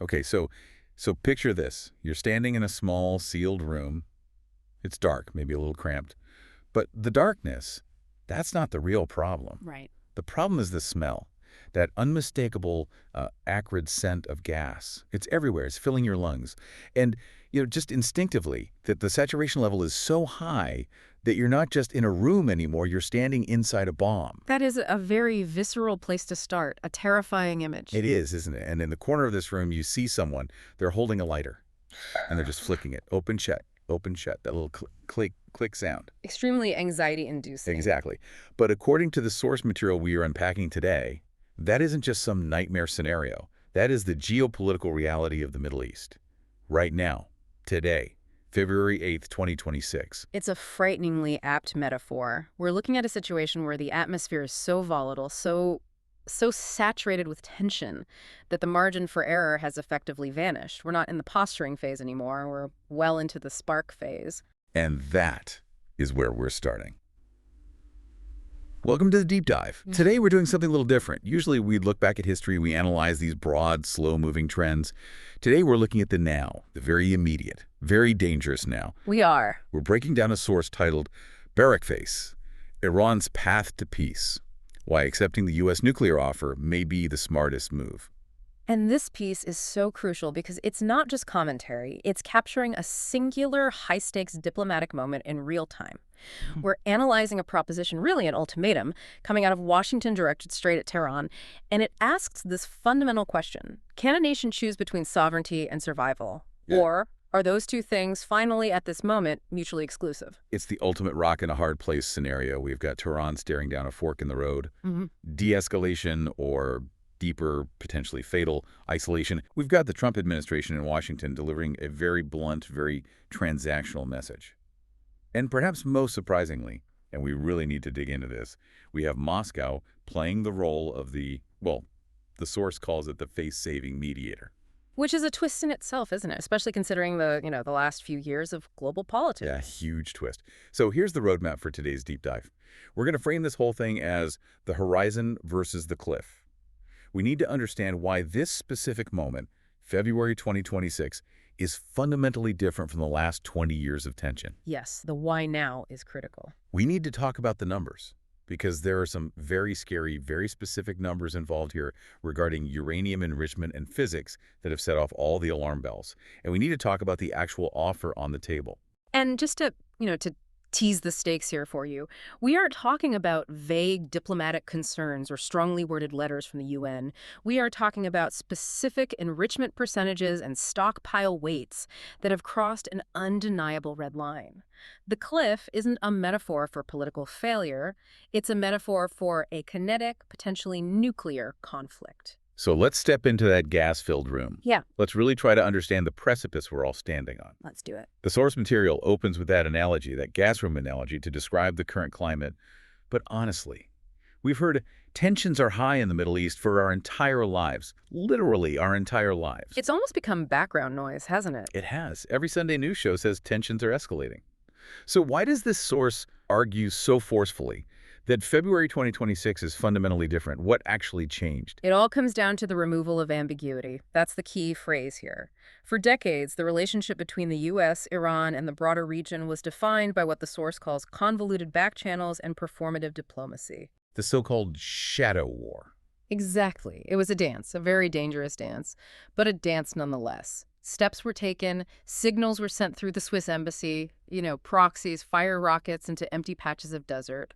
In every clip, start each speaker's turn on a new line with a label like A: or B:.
A: Okay, so picture this. You're standing in a small, sealed room. It's dark, maybe a little cramped. But the darkness, that's not the real problem.
B: Right.
A: The problem is the smell, that unmistakable, acrid scent of gas. It's everywhere. It's filling your lungs. And, just instinctively, that the saturation level is so high that you're not just in a room anymore, you're standing inside a bomb.
B: That is a very visceral place to start, a terrifying image.
A: It is, isn't it? And in the corner of this room, you see someone. They're holding a lighter, and they're just flicking it. Open, shut, that little click sound.
B: Extremely anxiety-inducing.
A: Exactly. But according to the source material we are unpacking today, that isn't just some nightmare scenario. That is the geopolitical reality of the Middle East. Right now, today, February 8th, 2026.
B: It's a frighteningly apt metaphor. We're looking at a situation where the atmosphere is so volatile, so saturated with tension, that the margin for error has effectively vanished. We're not in the posturing phase anymore. We're well into the spark phase.
A: And that is where we're starting. Welcome to the Deep Dive. Today we're doing something a little different. Usually we look back at history, we analyze these broad, slow-moving trends. Today we're looking at the now, the very immediate, very dangerous now.
B: We are.
A: We're breaking down a source titled Barrack Face, Iran's Path to Peace, why accepting the U.S. nuclear offer may be the smartest move.
B: And this piece is so crucial because it's not just commentary. It's capturing a singular, high-stakes diplomatic moment in real time. We're analyzing a proposition, really an ultimatum, coming out of Washington directed straight at Tehran, and it asks this fundamental question. Can a nation choose between sovereignty and survival?
A: Yeah.
B: Or are those two things, finally, at this moment, mutually exclusive?
A: It's the ultimate rock in a hard place scenario. We've got Tehran staring down a fork in the road. De-escalation or deeper, potentially fatal isolation. We've got the Trump administration in Washington delivering a very blunt, very transactional message. And perhaps most surprisingly, and we really need to dig into this, we have Moscow playing the role of the source calls it the face-saving mediator.
B: Which is a twist in itself, isn't it? Especially considering the last few years of global politics.
A: Yeah, huge twist. So here's the roadmap for today's deep dive. We're going to frame this whole thing as the horizon versus the cliff. We need to understand why this specific moment, February 2026, is fundamentally different from the last 20 years of tension.
B: Yes, the why now is critical.
A: We need to talk about the numbers, because there are some very scary, very specific numbers involved here regarding uranium enrichment and physics that have set off all the alarm bells. And we need to talk about the actual offer on the table.
B: And just to tease the stakes here for you, we aren't talking about vague diplomatic concerns or strongly worded letters from the UN. We are talking about specific enrichment percentages and stockpile weights that have crossed an undeniable red line. The cliff isn't a metaphor for political failure. It's a metaphor for a kinetic, potentially nuclear conflict.
A: So let's step into that gas-filled room.
B: Yeah.
A: Let's really try to understand the precipice we're all standing on.
B: Let's do it.
A: The source material opens with that analogy, that gas room analogy, to describe the current climate. But honestly, we've heard tensions are high in the Middle East for our entire lives, literally our entire lives.
B: It's almost become background noise, hasn't it?
A: It has. Every Sunday news show says tensions are escalating. So why does this source argue so forcefully that February 2026 is fundamentally different? What actually changed?
B: It all comes down to the removal of ambiguity. That's the key phrase here. For decades, the relationship between the U.S., Iran, and the broader region was defined by what the source calls convoluted backchannels and performative diplomacy.
A: The so-called shadow war.
B: Exactly. It was a dance, a very dangerous dance, but a dance nonetheless. Steps were taken, signals were sent through the Swiss embassy, proxies fire rockets into empty patches of desert.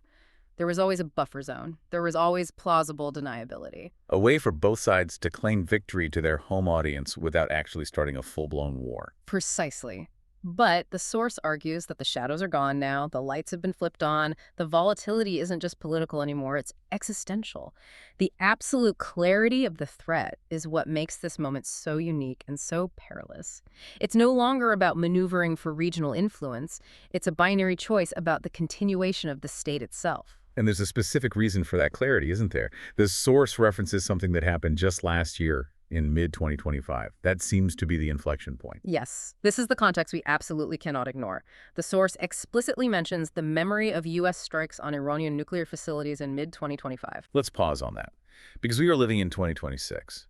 B: There was always a buffer zone. There was always plausible deniability.
A: A way for both sides to claim victory to their home audience without actually starting a full-blown war.
B: Precisely. But the source argues that the shadows are gone now, the lights have been flipped on, the volatility isn't just political anymore, it's existential. The absolute clarity of the threat is what makes this moment so unique and so perilous. It's no longer about maneuvering for regional influence, it's a binary choice about the continuation of the state itself.
A: And there's a specific reason for that clarity, isn't there? The source references something that happened just last year in mid-2025. That seems to be the inflection point.
B: Yes, this is the context we absolutely cannot ignore. The source explicitly mentions the memory of U.S. strikes on Iranian nuclear facilities in mid-2025.
A: Let's pause on that, because we are living in 2026.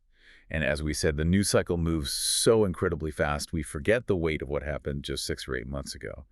A: And as we said, the news cycle moves so incredibly fast, we forget the weight of what happened just 6 or 8 months ago.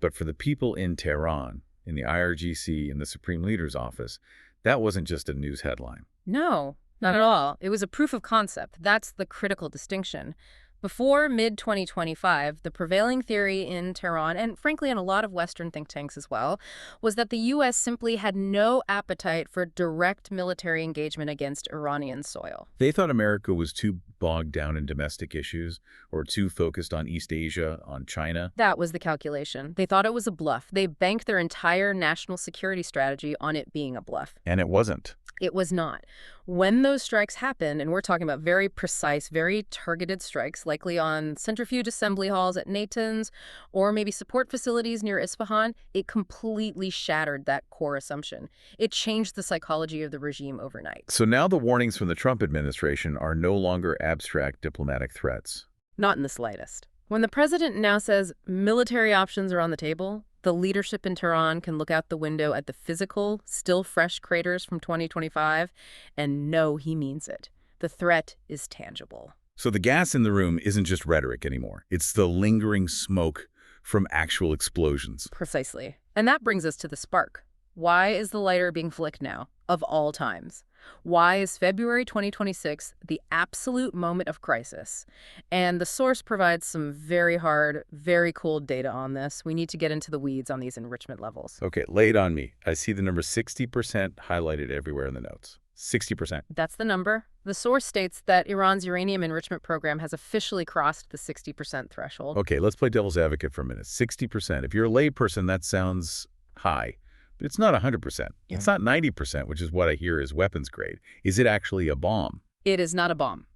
A: But for the people in Tehran, in the IRGC, in the Supreme Leader's office, that wasn't just a news headline.
B: No, not at all. It was a proof of concept. That's the critical distinction. Before mid-2025, the prevailing theory in Tehran, and frankly in a lot of Western think tanks as well, was that the U.S. simply had no appetite for direct military engagement against Iranian soil.
A: They thought America was too bogged down in domestic issues or too focused on East Asia, on China.
B: That was the calculation. They thought it was a bluff. They banked their entire national security strategy on it being a bluff.
A: And it wasn't.
B: It was not. When those strikes happen, and we're talking about very precise, very targeted strikes, likely on centrifuge assembly halls at Natanz or maybe support facilities near Isfahan, it completely shattered that core assumption. It changed the psychology of the regime overnight.
A: So now the warnings from the Trump administration are no longer abstract diplomatic threats.
B: Not in the slightest. When the president now says military options are on the table, the leadership in Tehran can look out the window at the physical, still fresh craters from 2025 and know he means it. The threat is tangible.
A: So the gas in the room isn't just rhetoric anymore. It's the lingering smoke from actual explosions.
B: Precisely. And that brings us to the spark. Why is the lighter being flicked now, of all times? Why is February 2026 the absolute moment of crisis? And the source provides some very hard, very cold data on this. We need to get into the weeds on these enrichment levels.
A: Okay, lay it on me. I see the number 60% highlighted everywhere in the notes. 60%.
B: That's the number. The source states that Iran's uranium enrichment program has officially crossed the 60% threshold.
A: Okay, let's play devil's advocate for a minute. 60%. If you're a layperson, that sounds high. But it's not 100%. It's not 90%, which is what I hear is weapons grade. Is it actually a bomb?
B: It is not a bomb.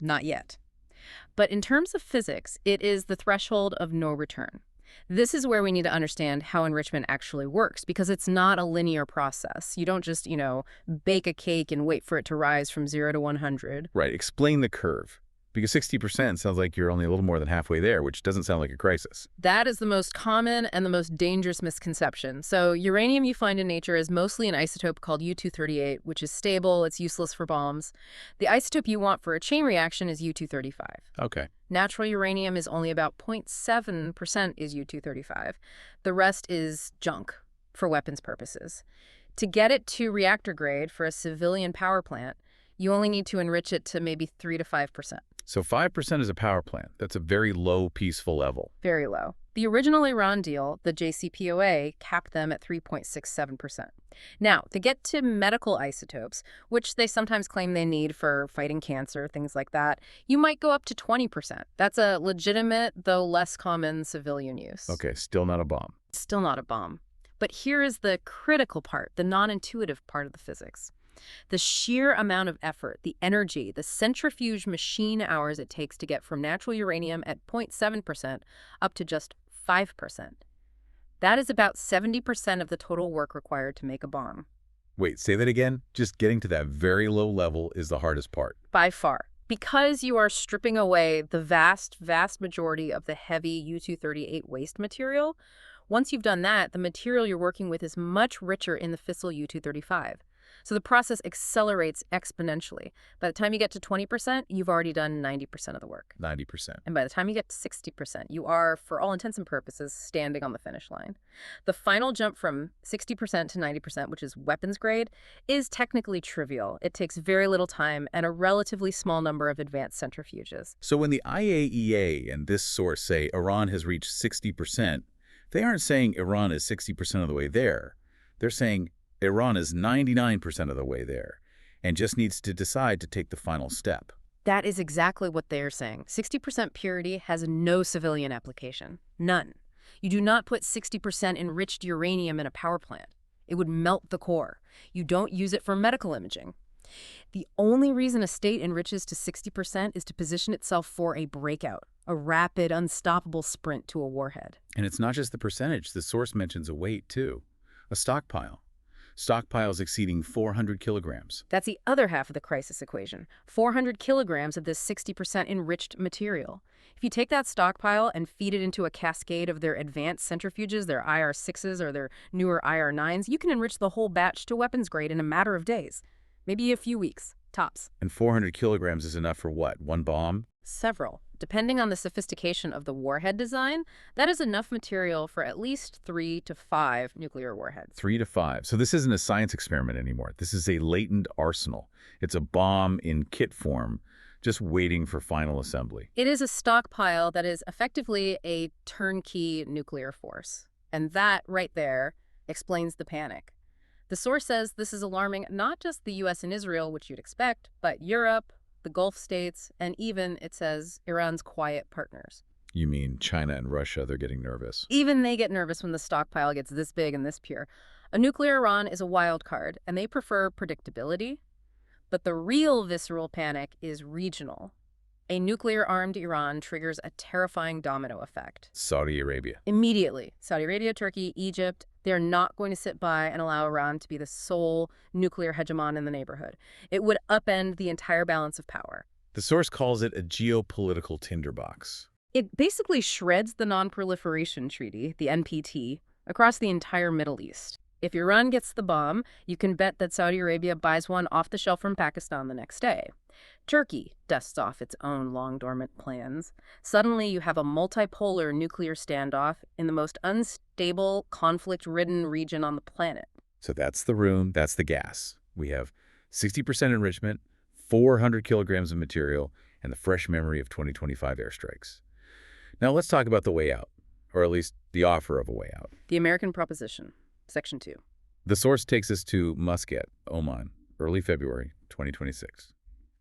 B: Not yet. But in terms of physics, it is the threshold of no return. This is where we need to understand how enrichment actually works, because it's not a linear process. You don't just, bake a cake and wait for it to rise from 0 to 100.
A: Right. Explain the curve. Because 60% sounds like you're only a little more than halfway there, which doesn't sound like a crisis.
B: That is the most common and the most dangerous misconception. So uranium you find in nature is mostly an isotope called U-238, which is stable. It's useless for bombs. The isotope you want for a chain reaction is U-235.
A: Okay.
B: Natural uranium is only about 0.7% is U-235. The rest is junk for weapons purposes. To get it to reactor grade for a civilian power plant, you only need to enrich it to maybe 3 to 5%.
A: So 5% is a power plant. That's a very low, peaceful level.
B: Very low. The original Iran deal, the JCPOA, capped them at 3.67%. Now, to get to medical isotopes, which they sometimes claim they need for fighting cancer, things like that, you might go up to 20%. That's a legitimate, though less common, civilian use.
A: Okay, still not a bomb.
B: Still not a bomb. But here is the critical part, the non-intuitive part of the physics. The sheer amount of effort, the energy, the centrifuge machine hours it takes to get from natural uranium at 0.7% up to just 5%. That is about 70% of the total work required to make a bomb.
A: Wait, say that again? Just getting to that very low level is the hardest part.
B: By far. Because you are stripping away the vast, vast majority of the heavy U-238 waste material, once you've done that, the material you're working with is much richer in the fissile U-235. So the process accelerates exponentially. By the time you get to 20%, you've already done 90% of the work.
A: 90%.
B: And by the time you get to 60%, you are, for all intents and purposes, standing on the finish line. The final jump from 60% to 90%, which is weapons grade, is technically trivial. It takes very little time and a relatively small number of advanced centrifuges.
A: So when the IAEA and this source say Iran has reached 60%, they aren't saying Iran is 60% of the way there. They're saying Iran is 99% of the way there and just needs to decide to take the final step.
B: That is exactly what they are saying. 60% purity has no civilian application. None. You do not put 60% enriched uranium in a power plant. It would melt the core. You don't use it for medical imaging. The only reason a state enriches to 60% is to position itself for a breakout, a rapid, unstoppable sprint to a warhead.
A: And it's not just the percentage. The source mentions a weight, too. A stockpile. Stockpiles exceeding 400 kilograms.
B: That's the other half of the crisis equation. 400 kilograms of this 60% enriched material. If you take that stockpile and feed it into a cascade of their advanced centrifuges, their IR6s or their newer IR9s, you can enrich the whole batch to weapons grade in a matter of days, maybe a few weeks. tops.
A: And 400 kilograms is enough for what? One bomb?
B: Several. Depending on the sophistication of the warhead design, that is enough material for at least 3 to 5 nuclear warheads.
A: 3 to 5. So this isn't a science experiment anymore. This is a latent arsenal. It's a bomb in kit form, just waiting for final assembly.
B: It is a stockpile that is effectively a turnkey nuclear force. And that, right there, explains the panic. The source says this is alarming not just the U.S. and Israel, which you'd expect, but Europe, the Gulf states, and even, it says, Iran's quiet partners.
A: You mean China and Russia, they're getting nervous.
B: Even they get nervous when the stockpile gets this big and this pure. A nuclear Iran is a wild card, and they prefer predictability. But the real visceral panic is regional. A nuclear-armed Iran triggers a terrifying domino effect.
A: Saudi Arabia.
B: Immediately. Saudi Arabia, Turkey, Egypt, they're not going to sit by and allow Iran to be the sole nuclear hegemon in the neighborhood. It would upend the entire balance of power.
A: The source calls it a geopolitical tinderbox.
B: It basically shreds the Non-Proliferation Treaty, the NPT, across the entire Middle East. If Iran gets the bomb, you can bet that Saudi Arabia buys one off the shelf from Pakistan the next day. Turkey dusts off its own long-dormant plans. Suddenly, you have a multipolar nuclear standoff in the most unstable, conflict-ridden region on the planet.
A: So that's the room, that's the gas. We have 60% enrichment, 400 kilograms of material, and the fresh memory of 2025 airstrikes. Now let's talk about the way out, or at least the offer of a way out.
B: The American Proposition, Section 2.
A: The source takes us to Muscat, Oman, early February 2026.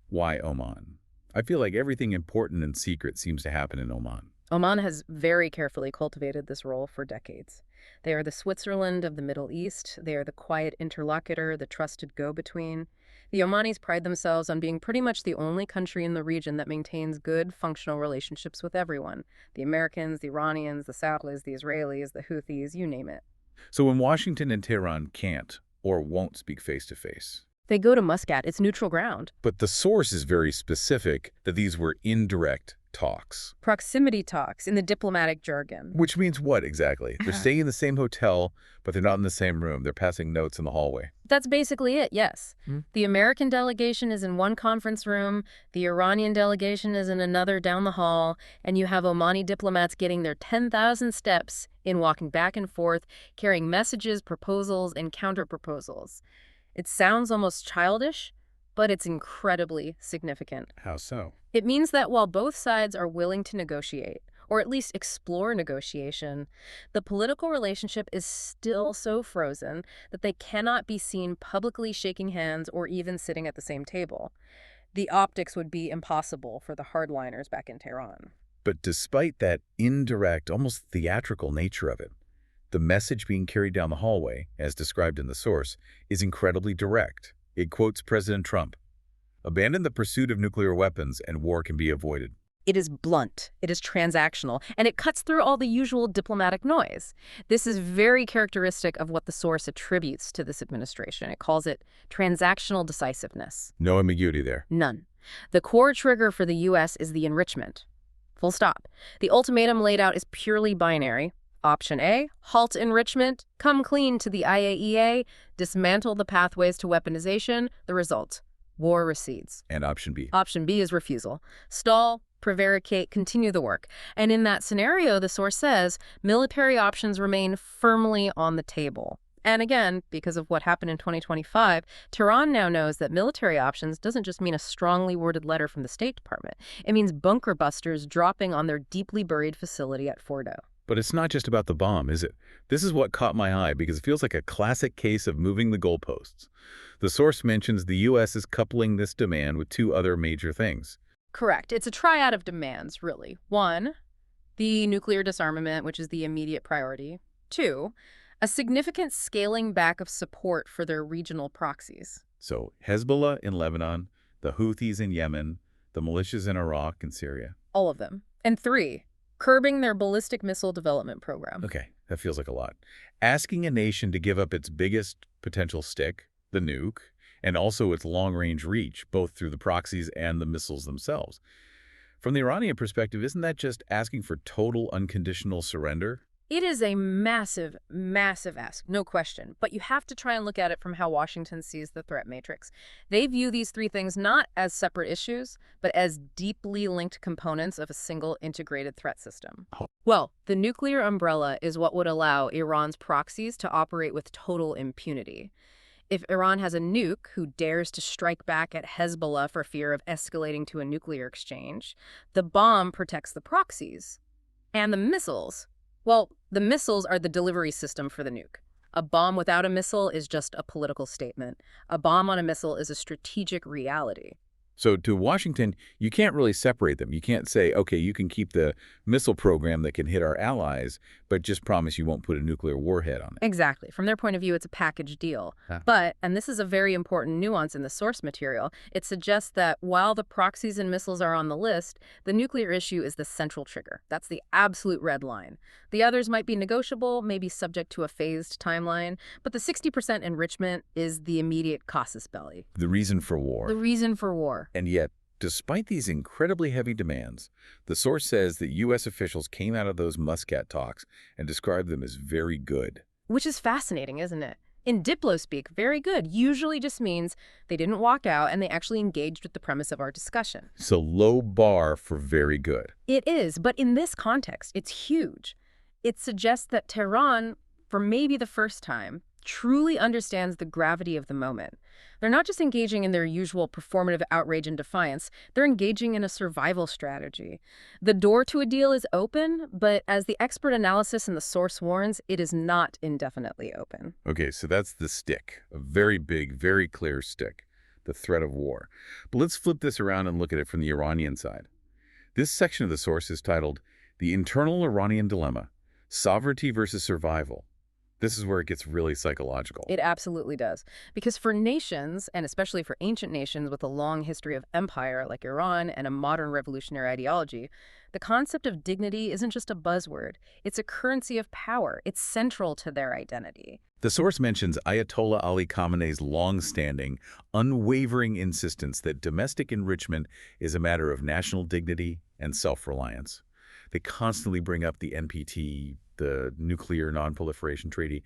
A: Why Oman? I feel like everything important and secret seems to happen in Oman.
B: Oman has very carefully cultivated this role for decades. They are the Switzerland of the Middle East. They are the quiet interlocutor, the trusted go-between. The Omanis pride themselves on being pretty much the only country in the region that maintains good, functional relationships with everyone. The Americans, the Iranians, the Saudis, the Israelis, the Houthis, you name it.
A: So when Washington and Tehran can't or won't speak face-to-face,
B: they go to Muscat. It's neutral ground.
A: But the source is very specific that these were indirect talks.
B: Proximity talks in the diplomatic jargon.
A: Which means what exactly? They're staying in the same hotel, but they're not in the same room. They're passing notes in the hallway.
B: That's basically it, yes. The American delegation is in one conference room, the Iranian delegation is in another down the hall, and you have Omani diplomats getting their 10,000 steps in walking back and forth, carrying messages, proposals, and counter-proposals. It sounds almost childish, but it's incredibly significant.
A: How so?
B: It means that while both sides are willing to negotiate, or at least explore negotiation, the political relationship is still so frozen that they cannot be seen publicly shaking hands or even sitting at the same table. The optics would be impossible for the hardliners back in Tehran.
A: But despite that indirect, almost theatrical nature of it, the message being carried down the hallway, as described in the source, is incredibly direct. It quotes President Trump. Abandon the pursuit of nuclear weapons and war can be avoided.
B: It is blunt, it is transactional, and it cuts through all the usual diplomatic noise. This is very characteristic of what the source attributes to this administration. It calls it transactional decisiveness.
A: No ambiguity there.
B: None. The core trigger for the U.S. is the enrichment. Full stop. The ultimatum laid out is purely binary. Option A, halt enrichment, come clean to the IAEA, dismantle the pathways to weaponization. The result, war recedes.
A: And option B?
B: Option B is refusal. Stall, prevaricate, continue the work. And in that scenario, the source says, military options remain firmly on the table. And again, because of what happened in 2025, Tehran now knows that military options doesn't just mean a strongly worded letter from the State Department. It means bunker busters dropping on their deeply buried facility at Fordo.
A: But it's not just about the bomb, is it? This is what caught my eye because it feels like a classic case of moving the goalposts. The source mentions the U.S. is coupling this demand with two other major things.
B: Correct. It's a triad of demands, really. One, the nuclear disarmament, which is the immediate priority. Two, a significant scaling back of support for their regional proxies.
A: So Hezbollah in Lebanon, the Houthis in Yemen, the militias in Iraq and Syria.
B: All of them. And three, curbing their ballistic missile development program.
A: Okay, that feels like a lot. Asking a nation to give up its biggest potential stick, the nuke, and also its long-range reach, both through the proxies and the missiles themselves. From the Iranian perspective, isn't that just asking for total unconditional surrender?
B: It is a massive, massive ask, no question. But you have to try and look at it from how Washington sees the threat matrix. They view these three things not as separate issues, but as deeply linked components of a single integrated threat system.
A: Oh.
B: Well, the nuclear umbrella is what would allow Iran's proxies to operate with total impunity. If Iran has a nuke who dares to strike back at Hezbollah for fear of escalating to a nuclear exchange, the bomb protects the proxies. And the missiles. Well, the missiles are the delivery system for the nuke. A bomb without a missile is just a political statement. A bomb on a missile is a strategic reality.
A: So to Washington, you can't really separate them. You can't say, okay, you can keep the missile program that can hit our allies, but just promise you won't put a nuclear warhead on it.
B: Exactly. From their point of view, it's a package deal.
A: Huh.
B: But, and this is a very important nuance in the source material, it suggests that while the proxies and missiles are on the list, the nuclear issue is the central trigger. That's the absolute red line. The others might be negotiable, maybe subject to a phased timeline, but the 60% enrichment is the immediate casus belli.
A: The reason for war.
B: The reason for war.
A: And yet, despite these incredibly heavy demands, the source says that U.S. officials came out of those Muscat talks and described them as very good.
B: Which is fascinating, isn't it? In Diplo-speak, very good usually just means they didn't walk out and they actually engaged with the premise of our discussion.
A: So low bar for very good.
B: It is, but in this context, it's huge. It suggests that Tehran, for maybe the first time, truly understands the gravity of the moment. They're not just engaging in their usual performative outrage and defiance, they're engaging in a survival strategy. The door to a deal is open, but as the expert analysis and the source warns, it is not indefinitely open.
A: Okay, so that's the stick, a very big, very clear stick, the threat of war. But let's flip this around and look at it from the Iranian side. This section of the source is titled, The Internal Iranian Dilemma, Sovereignty versus Survival. This is where it gets really psychological.
B: It absolutely does. Because for nations, and especially for ancient nations with a long history of empire like Iran and a modern revolutionary ideology, the concept of dignity isn't just a buzzword. It's a currency of power. It's central to their identity.
A: The source mentions Ayatollah Ali Khamenei's long-standing, unwavering insistence that domestic enrichment is a matter of national dignity and self-reliance. They constantly bring up the NPT, the Nuclear Non-Proliferation Treaty.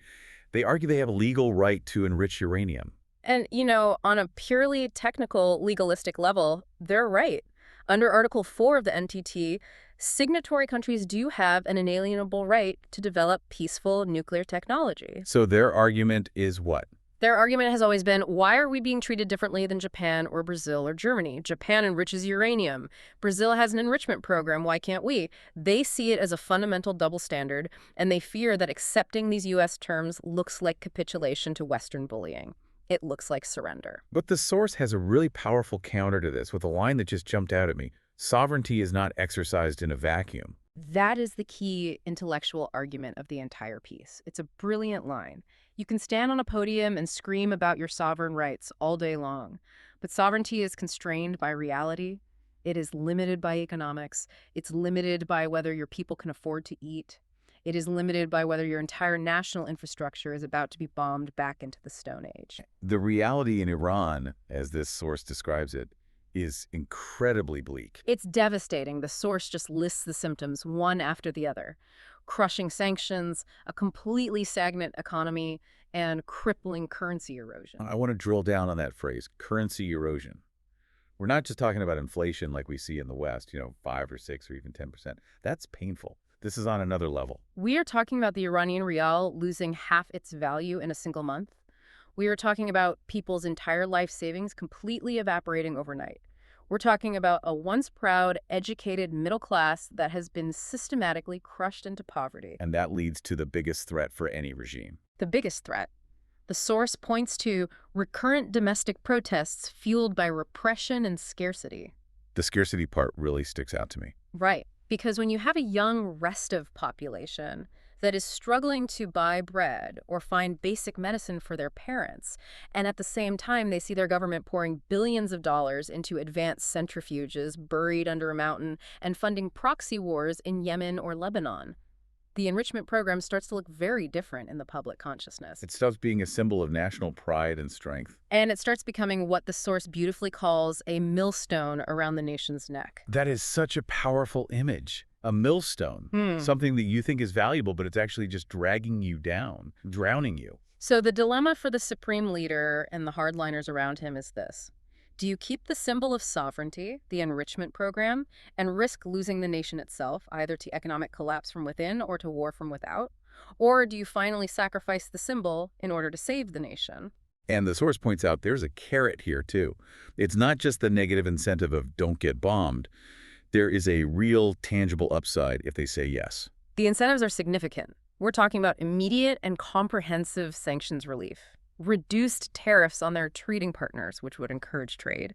A: They argue they have a legal right to enrich uranium.
B: And, you know, on a purely technical, legalistic level, they're right. Under Article 4 of the NPT, signatory countries do have an inalienable right to develop peaceful nuclear technology.
A: So their argument is what?
B: Their argument has always been, why are we being treated differently than Japan or Brazil or Germany? Japan enriches uranium. Brazil has an enrichment program. Why can't we? They see it as a fundamental double standard, and they fear that accepting these U.S. terms looks like capitulation to Western bullying. It looks like surrender.
A: But the source has a really powerful counter to this with a line that just jumped out at me. Sovereignty is not exercised in a vacuum.
B: That is the key intellectual argument of the entire piece. It's a brilliant line. You can stand on a podium and scream about your sovereign rights all day long, but sovereignty is constrained by reality. It is limited by economics. It's limited by whether your people can afford to eat. It is limited by whether your entire national infrastructure is about to be bombed back into the Stone Age.
A: The reality in Iran, as this source describes it, is incredibly bleak.
B: It's devastating. The source just lists the symptoms one after the other. Crushing sanctions, a completely stagnant economy, and crippling currency erosion.
A: I want to drill down on that phrase, currency erosion. We're not just talking about inflation like we see in the West, 5 or 6 or even 10%. That's painful. This is on another level.
B: We are talking about the Iranian rial losing half its value in a single month. We are talking about people's entire life savings completely evaporating overnight. We're talking about a once proud, educated middle class that has been systematically crushed into poverty.
A: And that leads to the biggest threat for any regime.
B: The biggest threat. The source points to recurrent domestic protests fueled by repression and scarcity.
A: The scarcity part really sticks out to me.
B: Right. Because when you have a young, restive population that is struggling to buy bread or find basic medicine for their parents, and at the same time they see their government pouring billions of dollars into advanced centrifuges buried under a mountain and funding proxy wars in Yemen or Lebanon, the enrichment program starts to look very different in the public consciousness.
A: It stops being a symbol of national pride and strength.
B: And it starts becoming what the source beautifully calls a millstone around the nation's neck.
A: That is such a powerful image. A millstone,
B: Hmm.
A: something that you think is valuable, but it's actually just dragging you down, drowning you.
B: So the dilemma for the supreme leader and the hardliners around him is this. Do you keep the symbol of sovereignty, the enrichment program, and risk losing the nation itself, either to economic collapse from within or to war from without? Or do you finally sacrifice the symbol in order to save the nation?
A: And the source points out there's a carrot here, too. It's not just the negative incentive of don't get bombed. There is a real, tangible upside if they say yes.
B: The incentives are significant. We're talking about immediate and comprehensive sanctions relief, reduced tariffs on their trading partners, which would encourage trade,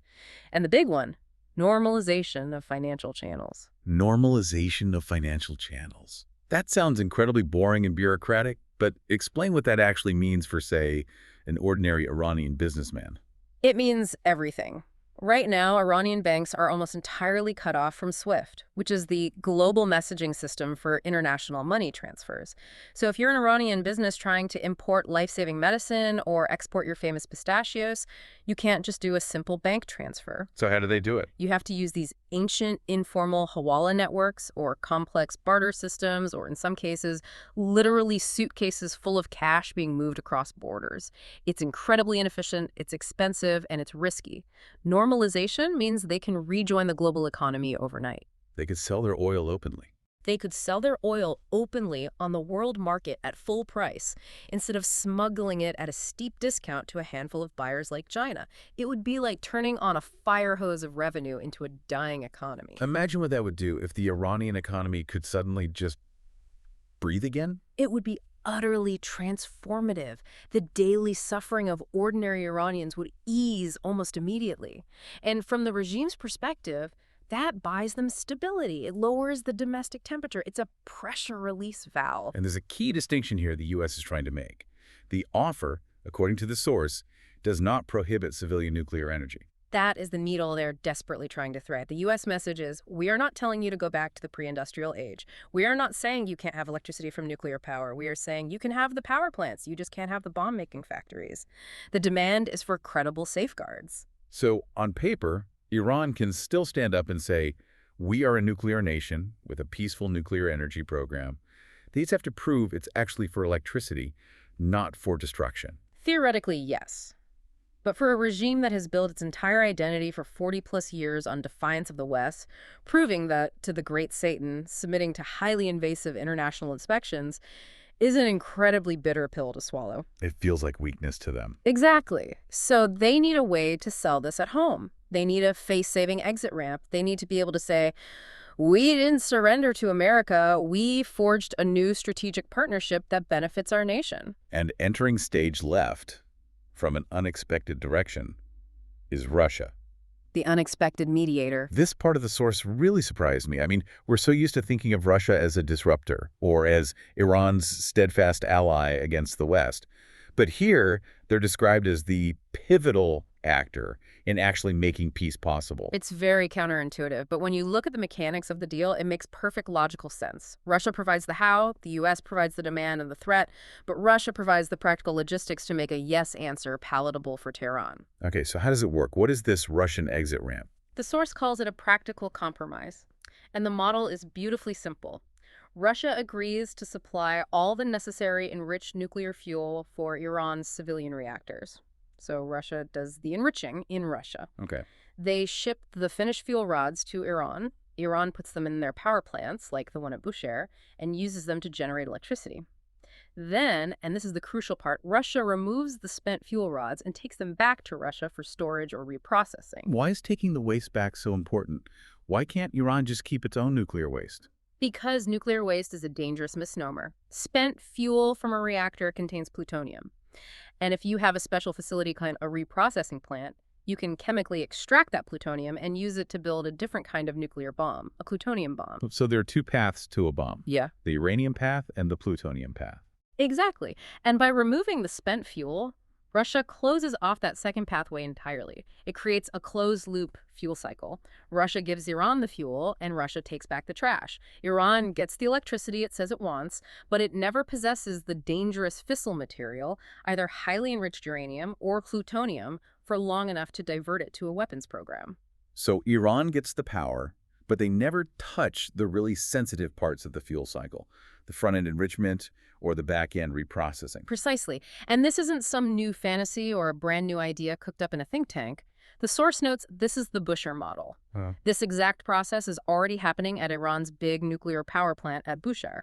B: and the big one, normalization of financial channels.
A: Normalization of financial channels. That sounds incredibly boring and bureaucratic, but explain what that actually means for, say, an ordinary Iranian businessman.
B: It means everything. Right now, Iranian banks are almost entirely cut off from SWIFT, which is the global messaging system for international money transfers. So if you're an Iranian business trying to import life-saving medicine or export your famous pistachios, you can't just do a simple bank transfer.
A: So how do they do it?
B: You have to use these ancient informal hawala networks or complex barter systems, or in some cases, literally suitcases full of cash being moved across borders. It's incredibly inefficient, it's expensive, and it's risky. Normalization means they can rejoin the global economy overnight.
A: They could sell their oil openly.
B: They could sell their oil openly on the world market at full price instead of smuggling it at a steep discount to a handful of buyers like China. It would be like turning on a fire hose of revenue into a dying economy.
A: Imagine what that would do if the Iranian economy could suddenly just breathe again.
B: It would be utterly transformative. The daily suffering of ordinary Iranians would ease almost immediately. And from the regime's perspective, that buys them stability. It lowers the domestic temperature. It's a pressure release valve.
A: And there's a key distinction here the U.S. is trying to make. The offer, according to the source, does not prohibit civilian nuclear energy.
B: That is the needle they're desperately trying to thread. The U.S. message is, we are not telling you to go back to the pre-industrial age. We are not saying you can't have electricity from nuclear power. We are saying you can have the power plants. You just can't have the bomb-making factories. The demand is for credible safeguards.
A: So, on paper, Iran can still stand up and say, we are a nuclear nation with a peaceful nuclear energy program. They just have to prove it's actually for electricity, not for destruction.
B: Theoretically, yes. But for a regime that has built its entire identity for 40-plus years on defiance of the West, proving that, to the great Satan, submitting to highly invasive international inspections is an incredibly bitter pill to swallow.
A: It feels like weakness to them.
B: Exactly. So they need a way to sell this at home. They need a face-saving exit ramp. They need to be able to say, we didn't surrender to America. We forged a new strategic partnership that benefits our nation.
A: And entering stage left, from an unexpected direction, is Russia.
B: The unexpected mediator.
A: This part of the source really surprised me. I mean, we're so used to thinking of Russia as a disruptor or as Iran's steadfast ally against the West. But here, they're described as the pivotal actor in actually making peace possible.
B: It's very counterintuitive, but when you look at the mechanics of the deal, it makes perfect logical sense. Russia provides the how, the U.S. provides the demand and the threat, but Russia provides the practical logistics to make a yes answer palatable for Tehran.
A: Okay, so how does it work? What is this Russian exit ramp?
B: The source calls it a practical compromise, and the model is beautifully simple. Russia agrees to supply all the necessary enriched nuclear fuel for Iran's civilian reactors. So Russia does the enriching in Russia.
A: Okay.
B: They ship the finished fuel rods to Iran. Iran puts them in their power plants, like the one at Bushehr, and uses them to generate electricity. Then, and this is the crucial part, Russia removes the spent fuel rods and takes them back to Russia for storage or reprocessing.
A: Why is taking the waste back so important? Why can't Iran just keep its own nuclear waste?
B: Because nuclear waste is a dangerous misnomer. Spent fuel from a reactor contains plutonium. And if you have a special facility called a reprocessing plant, you can chemically extract that plutonium and use it to build a different kind of nuclear bomb, a plutonium bomb.
A: So there are two paths to a bomb.
B: Yeah.
A: The uranium path and the plutonium path.
B: Exactly. And by removing the spent fuel, Russia closes off that second pathway entirely. It creates a closed-loop fuel cycle. Russia gives Iran the fuel, and Russia takes back the trash. Iran gets the electricity it says it wants, but it never possesses the dangerous fissile material, either highly enriched uranium or plutonium, for long enough to divert it to a weapons program.
A: So Iran gets the power, but they never touch the really sensitive parts of the fuel cycle, the front-end enrichment or the back-end reprocessing.
B: Precisely. And this isn't some new fantasy or a brand new idea cooked up in a think tank. The source notes this is the Bushehr model. This exact process is already happening at Iran's big nuclear power plant at Bushehr.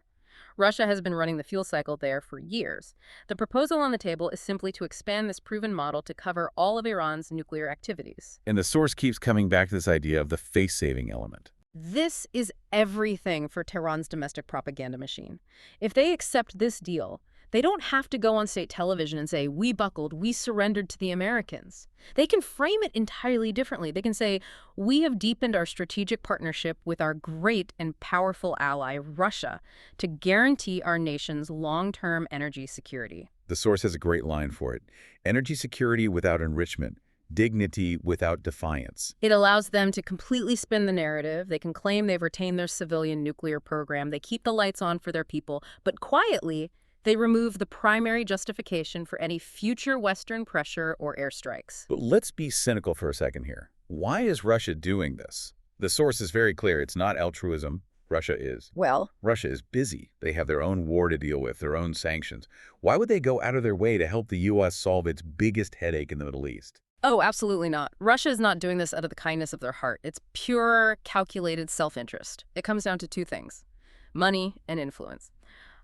B: Russia has been running the fuel cycle there for years. The proposal on the table is simply to expand this proven model to cover all of Iran's nuclear activities.
A: And the source keeps coming back to this idea of the face-saving element.
B: This is everything for Tehran's domestic propaganda machine. If they accept this deal, they don't have to go on state television and say, "We buckled, we surrendered to the Americans." They can frame it entirely differently. They can say, "We have deepened our strategic partnership with our great and powerful ally, Russia, to guarantee our nation's long-term energy security."
A: The source has a great line for it. Energy security without enrichment. Dignity without defiance.
B: It allows them to completely spin the narrative. They can claim they've retained their civilian nuclear program. They keep the lights on for their people, but quietly, they remove the primary justification for any future Western pressure or airstrikes.
A: But let's be cynical for a second here. Why is Russia doing this? The source is very clear. It's not altruism. Russia is.
B: Well,
A: Russia is busy. They have their own war to deal with, their own sanctions. Why would they go out of their way to help the U.S. solve its biggest headache in the Middle East?
B: oh, absolutely not. Russia is not doing this out of the kindness of their heart. It's pure, calculated self-interest. It comes down to two things: money and influence.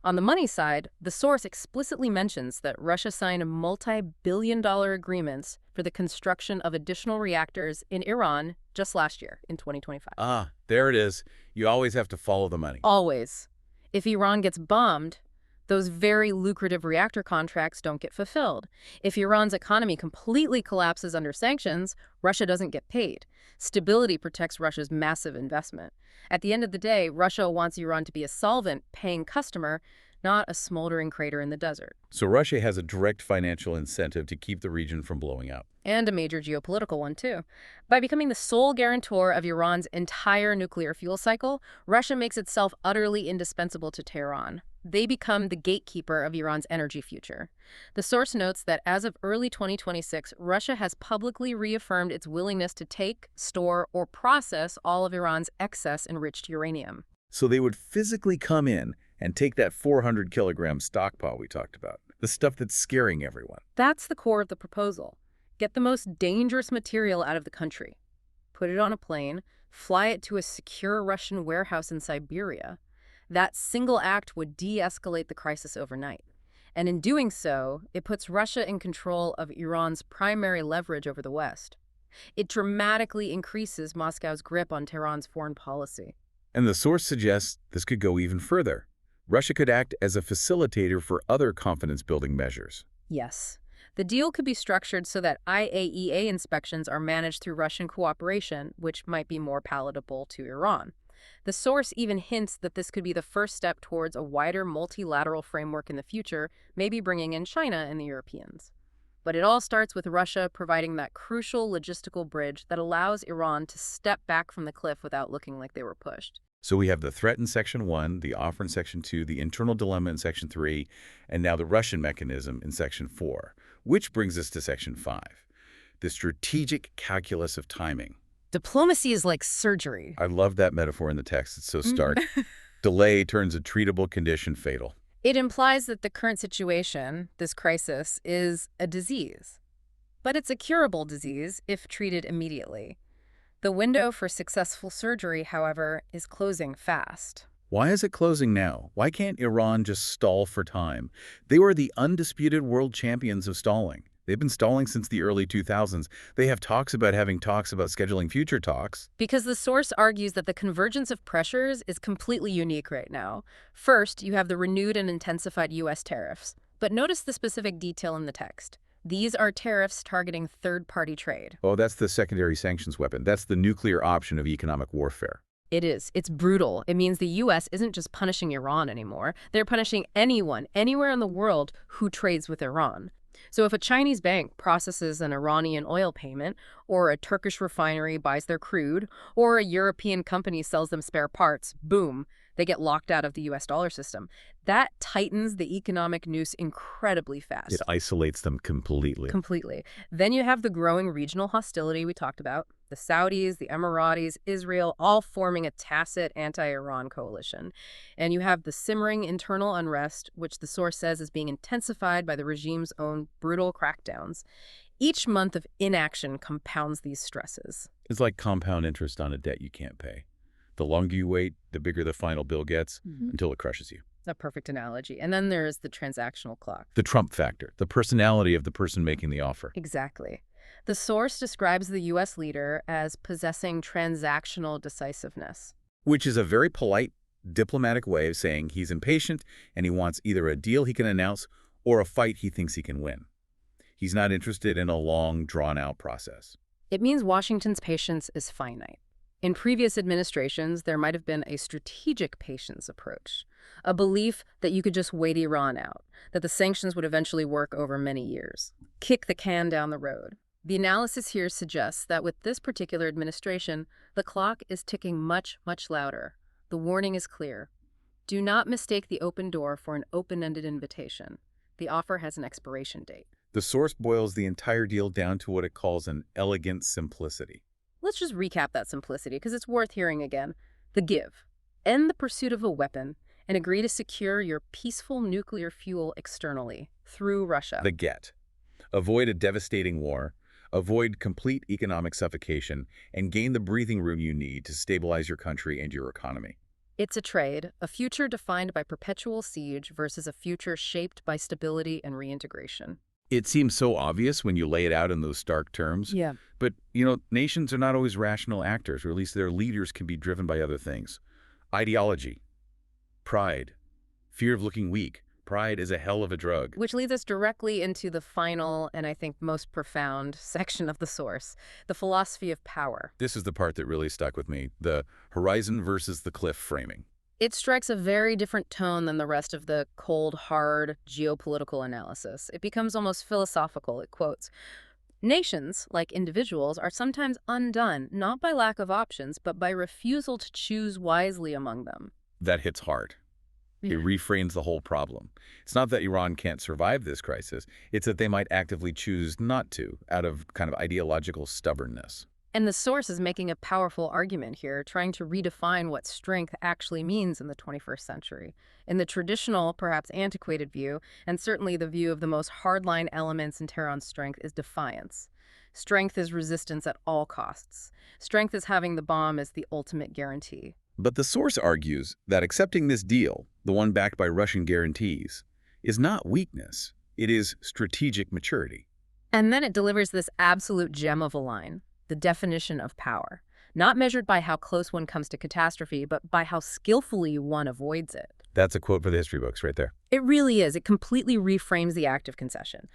B: On the money side, the source explicitly mentions that Russia signed multi-billion-dollar agreements for the construction of additional reactors in Iran just last year, in 2025.
A: Ah, there it is. You always have to follow the money.
B: Always. If Iran gets bombed, those very lucrative reactor contracts don't get fulfilled. If Iran's economy completely collapses under sanctions, Russia doesn't get paid. Stability protects Russia's massive investment. At the end of the day, Russia wants Iran to be a solvent, paying customer, not a smoldering crater in the desert.
A: So Russia has a direct financial incentive to keep the region from blowing up.
B: And a major geopolitical one, too. By becoming the sole guarantor of Iran's entire nuclear fuel cycle, Russia makes itself utterly indispensable to Tehran. They become the gatekeeper of Iran's energy future. The source notes that as of early 2026, Russia has publicly reaffirmed its willingness to take, store, or process all of Iran's excess enriched uranium.
A: So they would physically come in and take that 400-kilogram stockpile we talked about, the stuff that's scaring everyone.
B: That's the core of the proposal. Get the most dangerous material out of the country. Put it on a plane, fly it to a secure Russian warehouse in Siberia. That single act would de-escalate the crisis overnight. And in doing so, it puts Russia in control of Iran's primary leverage over the West. It dramatically increases Moscow's grip on Tehran's foreign policy.
A: And the source suggests this could go even further. Russia could act as a facilitator for other confidence-building measures.
B: Yes. The deal could be structured so that IAEA inspections are managed through Russian cooperation, which might be more palatable to Iran. The source even hints that this could be the first step towards a wider multilateral framework in the future, maybe bringing in China and the Europeans. But it all starts with Russia providing that crucial logistical bridge that allows Iran to step back from the cliff without looking like they were pushed.
A: So we have the threat in Section 1, the offer in Section 2, the internal dilemma in Section 3, and now the Russian mechanism in Section 4, which brings us to Section 5, the strategic calculus of timing.
B: Diplomacy is like surgery.
A: I love that metaphor in the text. It's so stark. Delay turns a treatable condition fatal.
B: It implies that the current situation, this crisis, is a disease. But it's a curable disease if treated immediately. The window for successful surgery, however, is closing fast.
A: Why is it closing now? Why can't Iran just stall for time? They were the undisputed world champions of stalling. They've been stalling since the early 2000s. They have talks about having talks about scheduling future talks.
B: Because the source argues that the convergence of pressures is completely unique right now. First, you have the renewed and intensified U.S. tariffs. But notice the specific detail in the text. These are tariffs targeting third-party trade.
A: Oh, that's the secondary sanctions weapon. That's the nuclear option of economic warfare.
B: It is. It's brutal. It means the U.S. isn't just punishing Iran anymore. They're punishing anyone, anywhere in the world, who trades with Iran. So if a Chinese bank processes an Iranian oil payment, or a Turkish refinery buys their crude, or a European company sells them spare parts, boom, They get locked out of the US dollar system. That tightens the economic noose incredibly
A: It
B: fast.
A: isolates them completely.
B: Completely. Then you have the growing regional hostility we talked about. The Saudis, the Emiratis, Israel, all forming a tacit anti-Iran coalition. And you have the simmering internal unrest, which the source says is being intensified by the regime's own brutal crackdowns. Each month of inaction compounds these stresses.
A: It's like compound interest on a debt you can't pay. The longer you wait, the bigger the final bill gets until it crushes you.
B: A perfect analogy. And then there's the transactional clock.
A: The Trump factor, the personality of the person making the offer.
B: Exactly. The source describes the U.S. leader as possessing transactional decisiveness.
A: Which is a very polite, diplomatic way of saying he's impatient and he wants either a deal he can announce or a fight he thinks he can win. He's not interested in a long, drawn-out process.
B: It means Washington's patience is finite. In previous administrations, there might have been a strategic patience approach, a belief that you could just wait Iran out, that the sanctions would eventually work over many years, kick the can down the road. The analysis here suggests that with this particular administration, the clock is ticking much, much louder. The warning is clear. Do not mistake the open door for an open-ended invitation. The offer has an expiration date.
A: The source boils the entire deal down to what it calls an elegant simplicity.
B: Let's just recap that simplicity, because it's worth hearing again. The give. End the pursuit of a weapon and agree to secure your peaceful nuclear fuel externally, through Russia.
A: The get. Avoid a devastating war, avoid complete economic suffocation, and gain the breathing room you need to stabilize your country and your economy.
B: It's a trade, a future defined by perpetual siege versus a future shaped by stability and reintegration.
A: It seems so obvious when you lay it out in those stark terms.
B: Yeah.
A: But, nations are not always rational actors, or at least their leaders can be driven by other things. Ideology, pride, fear of looking weak. Pride is a hell of a drug.
B: Which leads us directly into the final and I think most profound section of the source, the philosophy of power.
A: This is the part that really stuck with me, the horizon versus the cliff framing.
B: It strikes a very different tone than the rest of the cold, hard geopolitical analysis. It becomes almost philosophical. It quotes, "Nations, like individuals, are sometimes undone, not by lack of options, but by refusal to choose wisely among them."
A: That hits hard. It reframes the whole problem. It's not that Iran can't survive this crisis. It's that they might actively choose not to, out of kind of ideological stubbornness.
B: And the source is making a powerful argument here, trying to redefine what strength actually means in the 21st century. In the traditional, perhaps antiquated view, and certainly the view of the most hardline elements in Tehran's strength, is defiance. Strength is resistance at all costs. Strength is having the bomb as the ultimate guarantee.
A: But the source argues that accepting this deal, the one backed by Russian guarantees, is not weakness. It is strategic maturity.
B: And then it delivers this absolute gem of a line. The definition of power, not measured by how close one comes to catastrophe, but by how skillfully one avoids it.
A: That's a quote for the history books right there.
B: It really is. It completely reframes the act of concession.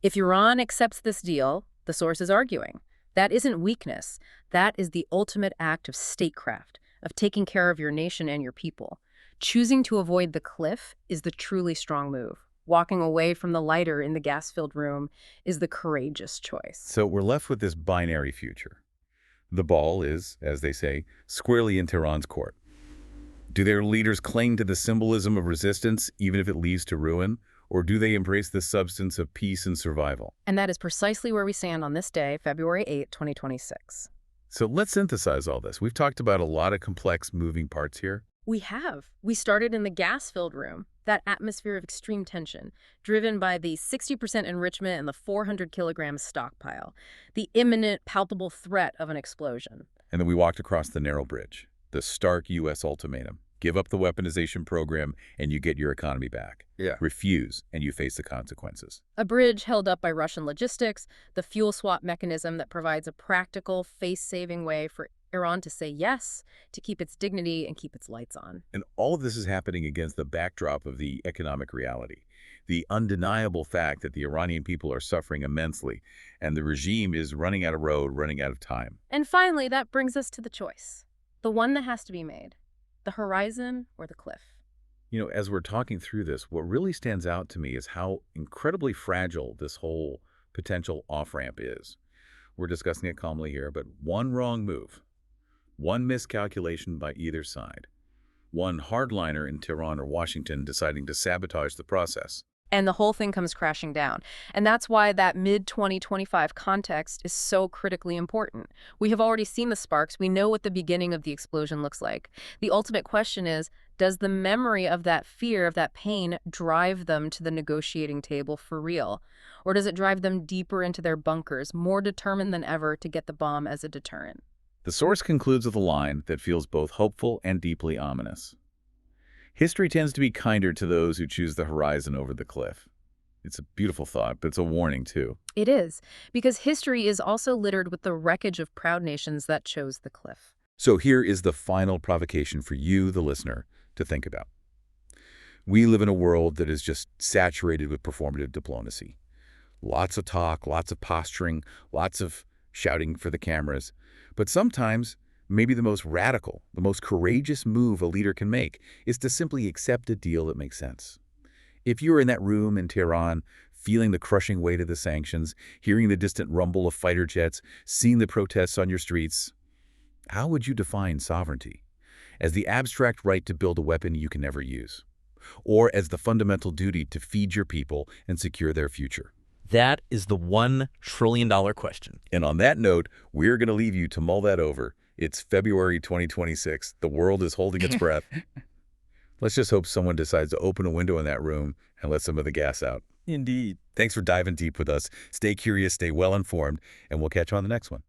B: If Iran accepts this deal, the source is arguing, that isn't weakness. That is the ultimate act of statecraft, of taking care of your nation and your people. Choosing to avoid the cliff is the truly strong move. Walking away from the lighter in the gas-filled room is the courageous choice.
A: So we're left with this binary future. The ball is, as they say, squarely in Tehran's court. Do their leaders cling to the symbolism of resistance, even if it leads to ruin? Or do they embrace the substance of peace and survival?
B: And that is precisely where we stand on this day, February 8, 2026.
A: So let's synthesize all this. We've talked about a lot of complex moving parts here.
B: We have. We started in the gas-filled room, that atmosphere of extreme tension, driven by the 60% enrichment and the 400-kilogram stockpile, the imminent, palpable threat of an explosion.
A: And then we walked across the narrow bridge, the stark U.S. ultimatum. Give up the weaponization program and you get your economy back.
C: Yeah.
A: Refuse and you face the consequences.
B: A bridge held up by Russian logistics, the fuel swap mechanism that provides a practical, face-saving way for Iran to say yes, to keep its dignity and keep its lights on.
A: And all of this is happening against the backdrop of the economic reality, the undeniable fact that the Iranian people are suffering immensely and the regime is running out of road, running out of time.
B: And finally, that brings us to the choice, the one that has to be made, the horizon or the cliff.
A: As we're talking through this, what really stands out to me is how incredibly fragile this whole potential off-ramp is. We're discussing it calmly here, but one wrong move, one miscalculation by either side, One hardliner in Tehran or Washington deciding to sabotage the process.
B: And the whole thing comes crashing down. And that's why that mid-2025 context is so critically important. We have already seen the sparks. We know what the beginning of the explosion looks like. The ultimate question is, does the memory of that fear, of that pain, drive them to the negotiating table for real? Or does it drive them deeper into their bunkers, more determined than ever to get the bomb as a deterrent?
A: The source concludes with a line that feels both hopeful and deeply ominous. History tends to be kinder to those who choose the horizon over the cliff. It's a beautiful thought, but it's a warning, too.
B: It is, because history is also littered with the wreckage of proud nations that chose the cliff.
A: So here is the final provocation for you, the listener, to think about. We live in a world that is just saturated with performative diplomacy. Lots of talk, lots of posturing, lots of shouting for the cameras. But sometimes, maybe the most radical, the most courageous move a leader can make is to simply accept a deal that makes sense. If you were in that room in Tehran, feeling the crushing weight of the sanctions, hearing the distant rumble of fighter jets, seeing the protests on your streets, how would you define sovereignty? As the abstract right to build a weapon you can never use? Or as the fundamental duty to feed your people and secure their future?
C: That is the $1 trillion question.
A: And on that note, we're going to leave you to mull that over. It's February 2026. The world is holding its breath. Let's just hope someone decides to open a window in that room and let some of the gas out.
C: Indeed.
A: Thanks for diving deep with us. Stay curious, stay well informed, and we'll catch you on the next one.